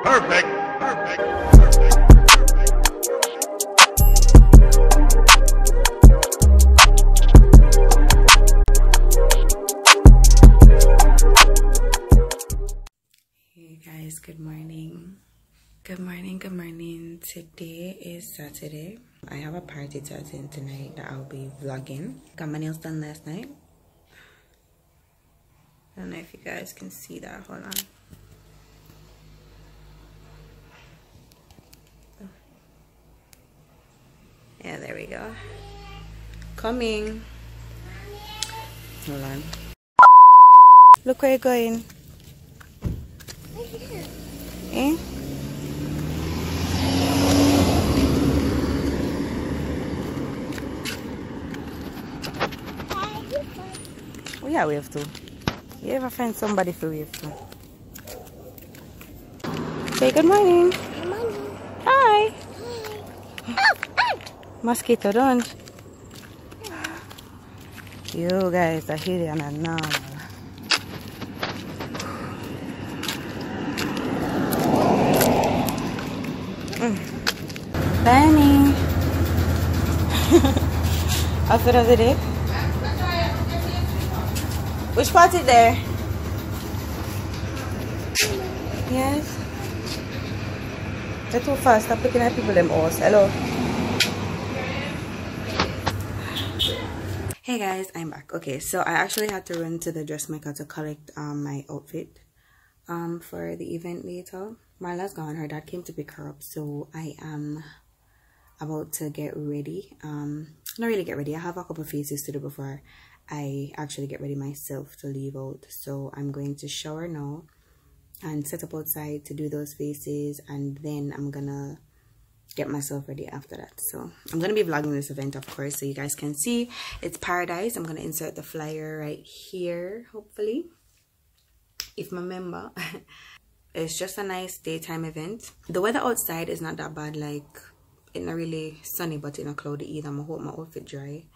Perfect. Perfect. Hey guys, good morning. Good morning. Today is Saturday. I have a party to attend tonight that I'll be vlogging. Got my nails done last night. I don't know if you guys can see that. Hold on. Yeah, there we go. Coming. Hold on. Look where you're going. Eh? Oh yeah, we have to. You ever find somebody to wave to? Say good morning. Good morning. Hi. Hi. Mosquito, don't. You guys are here and normal. Danny. Outfit of the day. Which part is there? Yes. They're too fast. Stop looking at people them all. Hello. Hey guys, I'm back. Okay, so I actually had to run to the dressmaker to collect my outfit for the event later. Marla's gone. Her dad came to pick her up, so I am about to get ready. Not really get ready. I have a couple of faces to do before I actually get ready myself to leave out. So I'm going to shower now and set up outside to do those faces, and then I'm gonna get myself ready after that. So I'm gonna be vlogging this event, of course, so you guys can see. It's Paradise. I'm gonna insert the flyer right here, hopefully, if my member. It's just a nice daytime event. The weather outside is not that bad. Like, it's not really sunny, but it's not cloudy either. I hope my outfit dry.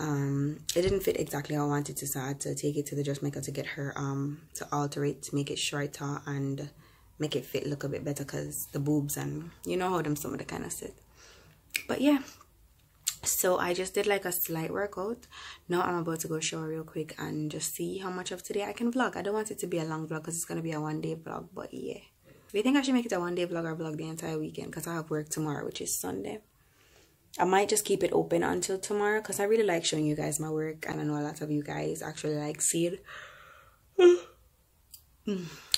It didn't fit exactly how I wanted to, so I had to take it to the dressmaker to get her to alter it, to make it shorter and make it fit look a bit better, because the boobs and you know how them some of the kind of sit. But yeah, so I just did like a slight workout. Now I'm about to go shower real quick and just see how much of today I can vlog. I don't want it to be a long vlog because it's gonna be a one-day vlog, but yeah, do you think I should make it a one-day vlog or vlog the entire weekend? Because I have work tomorrow, which is Sunday. I might just keep it open until tomorrow because I really like showing you guys my work, and I know a lot of you guys actually like see it.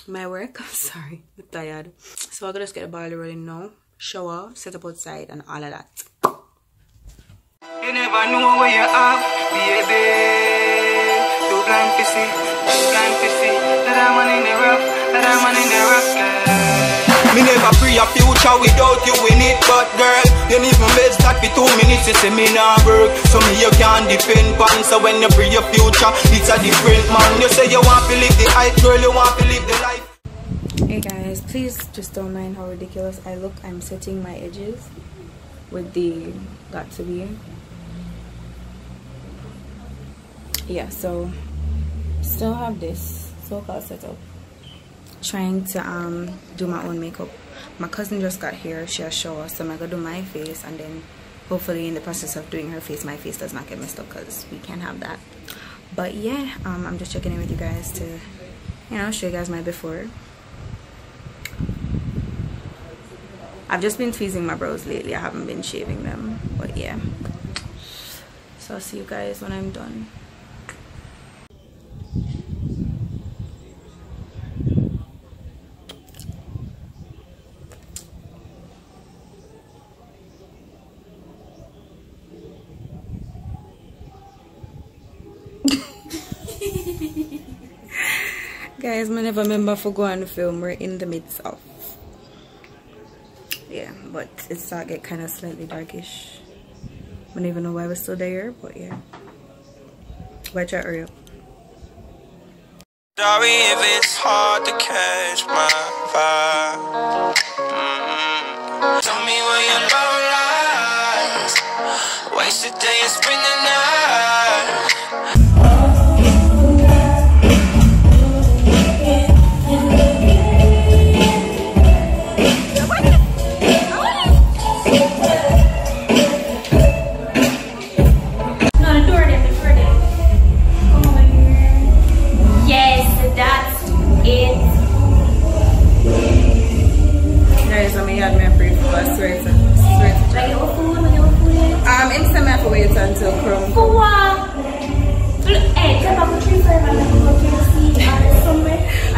My work. I'm sorry, I'm tired. So I'm gonna just get the body rolling now, shower, set up outside, and all of that. You never know where you are, baby. Too blind to see, too blind to see. That I'm on in the rough, that I'm on in the rough, girl. Me never free a future without you in it, but girl, you need my best that for 2 minutes, you say me nah work. So me you can't depend on, so when you free your future, it's a different man. You say you want to live the hype, girl, you want to live the life. Hey guys, please just don't mind how ridiculous I look. I'm setting my edges with the got to be. Yeah, so still have this so-called setup. Trying to do my own makeup. My cousin just got here. She has shower, so I'm gonna do my face, and then hopefully in the process of doing her face, my face does not get messed up, because we can't have that. But yeah, I'm just checking in with you guys to, you know, show you guys my before. I've just been tweezing my brows lately. I haven't been shaving them, but yeah. So I'll see you guys when I'm done. Guys, I never remember for going to film. We're in the midst of, yeah, but it started get kind of slightly darkish. I don't even know why we're still there, but yeah. But try to hurry up. Sorry if it's hard to catch my vibe. Tell me where your love lies. Waste the day and spend the night.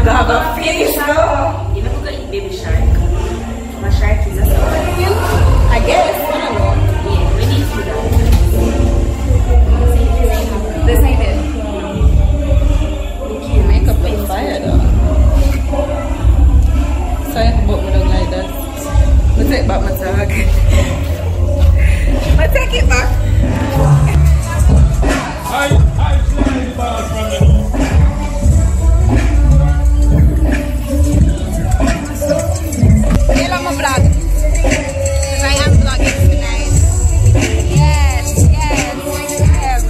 I have a fish, though. You never got eat baby shark. My shark is a I guess. I don't know. Yeah, we need to do that. This ain't it. Your makeup looks fire, though. So I can book me look like this. Let's take back my tag. Let's take it back. Hello, my vlog. Because I am vlogging tonight. Yes, yes, yes.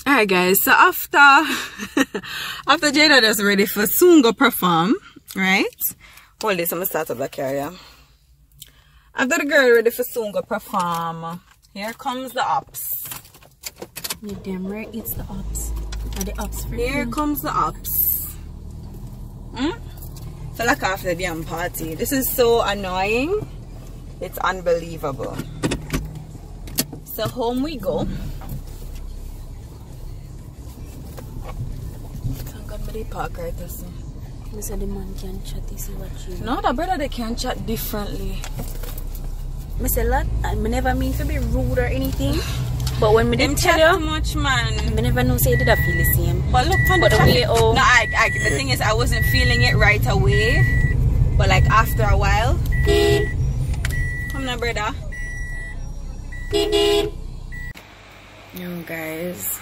Alright guys, so after Jada is ready for soon go perform, right? Hold this, I'm gonna start up the carrier. After the girl ready for soon go perform, here comes the ops. You damn right it's the ops. Are the ops for Here comes the ops. So like after the damn party. This is so annoying. It's unbelievable. So home we go. Thank God they park right there. So. Mr. The man can chat, you see what you... No, the brother they can chat differently. Mr. Lot, I never mean to be rude or anything. But when me them tell chat you, too much, man. I never know say did I feel the same. But look on the way, oh. No, the thing is I wasn't feeling it right away. But like after a while. Come now, brother. Yo guys.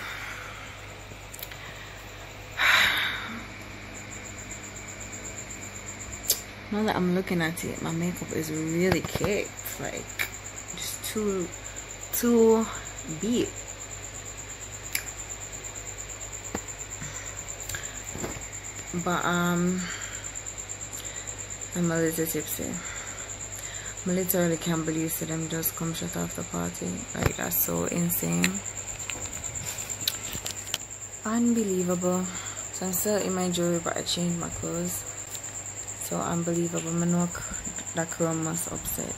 Now that I'm looking at it, my makeup is really caked. Like just too beat. But I'm a little tipsy. I literally can't believe that them just come shut off the party. Like that's so insane. Unbelievable. So I'm still in my jewelry, but I changed my clothes. So unbelievable. I know that crew must upset.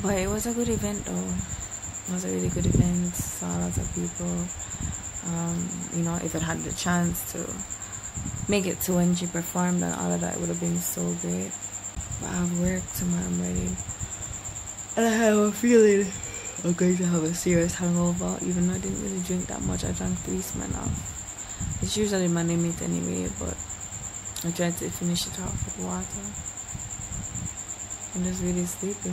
But it was a good event though. It was a really good event. Saw lots of people. You know, if it had the chance to make it to when she performed and all of that, it would have been so great. But I have work tomorrow morning. And I have a feeling I'm going to have a serious hangover, even though I didn't really drink that much. I drank 3 Smirnoff. It's usually my limit anyway, but I tried to finish it off with water. I'm just really sleepy.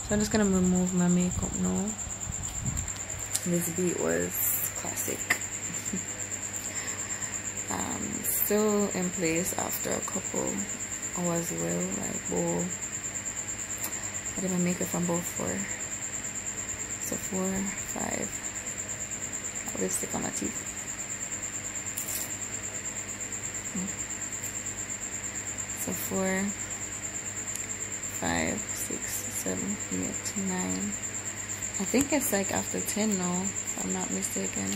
So I'm just gonna remove my makeup now. This beat was classic. Still in place after a couple hours well, like whoa. I did my makeup from both 4. So 4, 5. I will stick on my teeth. So 4, 5, 6, 7, 8, 9. I think it's like after 10 now, if I'm not mistaken.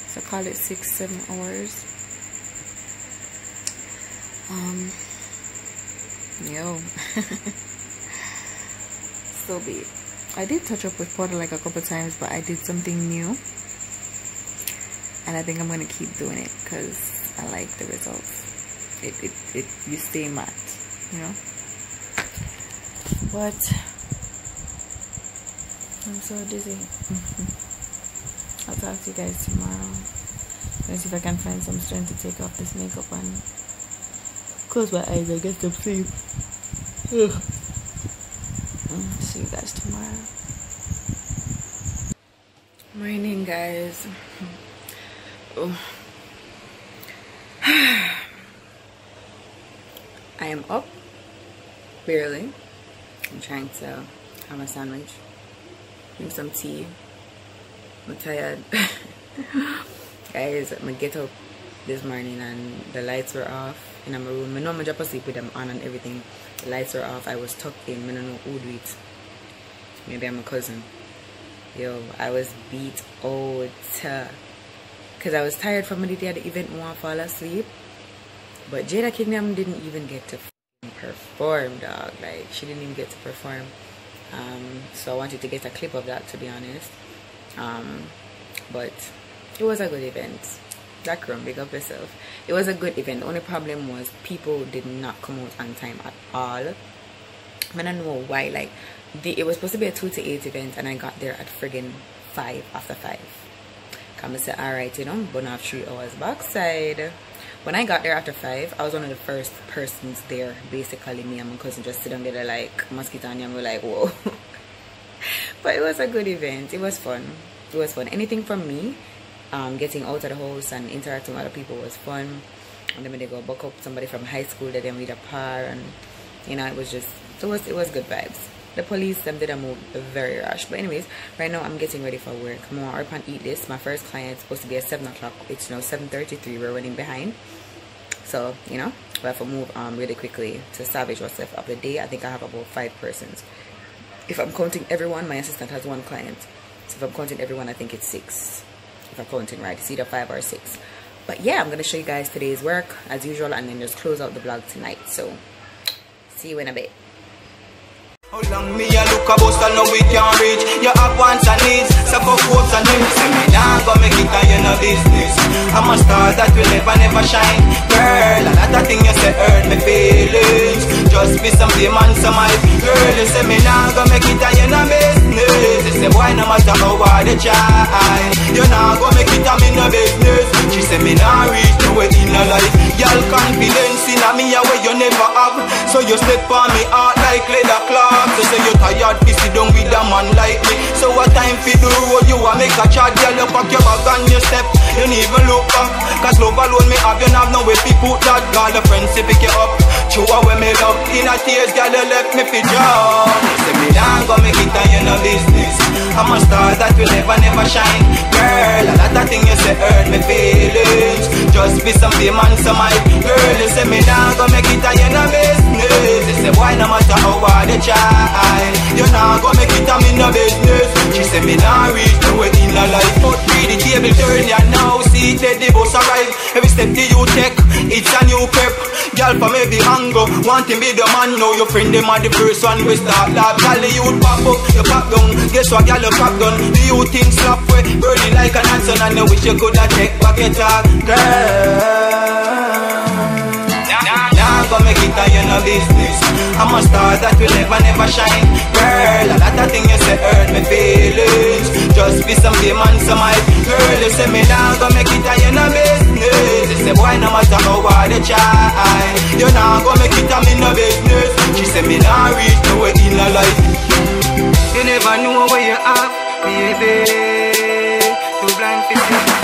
So call it 6, 7 hours. Yo. So be it. I did touch up with Porter like a couple times, but I did something new. And I think I'm gonna keep doing it because I like the results. You stay matte, you know. But I'm so dizzy. I'll talk to you guys tomorrow. Let's see if I can find some strength to take off this makeup and close my eyes and get some sleep. See you guys tomorrow. Morning, guys. Oh. I am up, barely. I'm trying to have a sandwich, drink some tea. I'm tired. Guys, I'm gonna get up this morning and the lights were off in my room. I know I'm just asleep with them on and everything. The lights were off. I was tucked in. I don't know who do it. Maybe I'm a cousin. Yo, I was beat out because I was tired from the day of the event. I want to fall asleep. But Jada Kingdom didn't even get to perform, dog. Like, she didn't even get to perform. So I wanted to get a clip of that, to be honest. But it was a good event. Black Room, big up yourself. It was a good event. The only problem was people did not come out on time at all. I don't know why. Like, it was supposed to be a 2 to 8 event, and I got there at friggin' 5 after 5. Come and say, alright, you know, but not 3 hours backside. When I got there after 5, I was one of the first persons there. Basically, me and my cousin just sit down there like mosquito, and we're like, whoa. But it was a good event. It was fun. It was fun. Anything from me, getting out of the house and interacting with other people was fun. And then when they go buck up somebody from high school that then with a par, and you know, it was just it was good vibes. The police them did a move very rush. But anyways, right now I'm getting ready for work. I'm gonna up and eat this. My first client is supposed to be at 7 o'clock. It's now 7:33. We're running behind. So, you know, we have to move really quickly to salvage what's left of the day. I think I have about 5 persons. If I'm counting everyone, my assistant has 1 client. So if I'm counting everyone, I think it's 6. If I'm counting right, it's either 5 or 6. But yeah, I'm gonna show you guys today's work as usual, and then just close out the vlog tonight. So see you in a bit. How long me a look about so now we can't reach. You have wants and needs, so for hopes and dreams. Say me nah go make it and you know business. I'm a star that will never shine. Girl, a lot of things you say hurt me feelings. Just be some fame and some hype. Girl, you say me nah go make it and you know business. You say boy no matter how hard you try, you nah go make it and me no business. She say me nah reach nowhere in your life. Y'all confidence in me a way you never have. So you step on me heart like leather cloth. So say you tired to sit down with a man like me. So what time for the road you a make a chat. Girl you pack your bag and you step. You need even look back. Cause love alone me have. You have no way to put that. Call the friends to pick you up. True when me love. In a tears girl you left me for job. Say me nah go make it and you know business. I'm a star that will never shine. Girl, a lot of things you say hurt me feelings. Just be some fame and some hype. Girl, you say me nah go make it and you know business. You say boy no matter how hard you try, you nah go make it and me no business. She say me nah reach nowhere in her life. But read the table turn ya now. See that the bus arrive. Every step that you take, it's a new pep. Girl from every angle, want to be the man. Now your friend them are the first one we start laugh. Girl the youth pop up, you pop down. Guess what girl you pop down. The youth think slap way, burning like an answer. And you wish you could have take back your talk. Girl, nah go make it and you no business. I'm a star that will never shine. Girl, a lot of things you say hurt me feelings. Just be some demon, some hype. Girl, you say me now go make it and you no business. You say boy, no matter how hard you try, you now go make it and me no business. She say me now reach nowhere in her life. You never know where you have, baby. Too blind to see.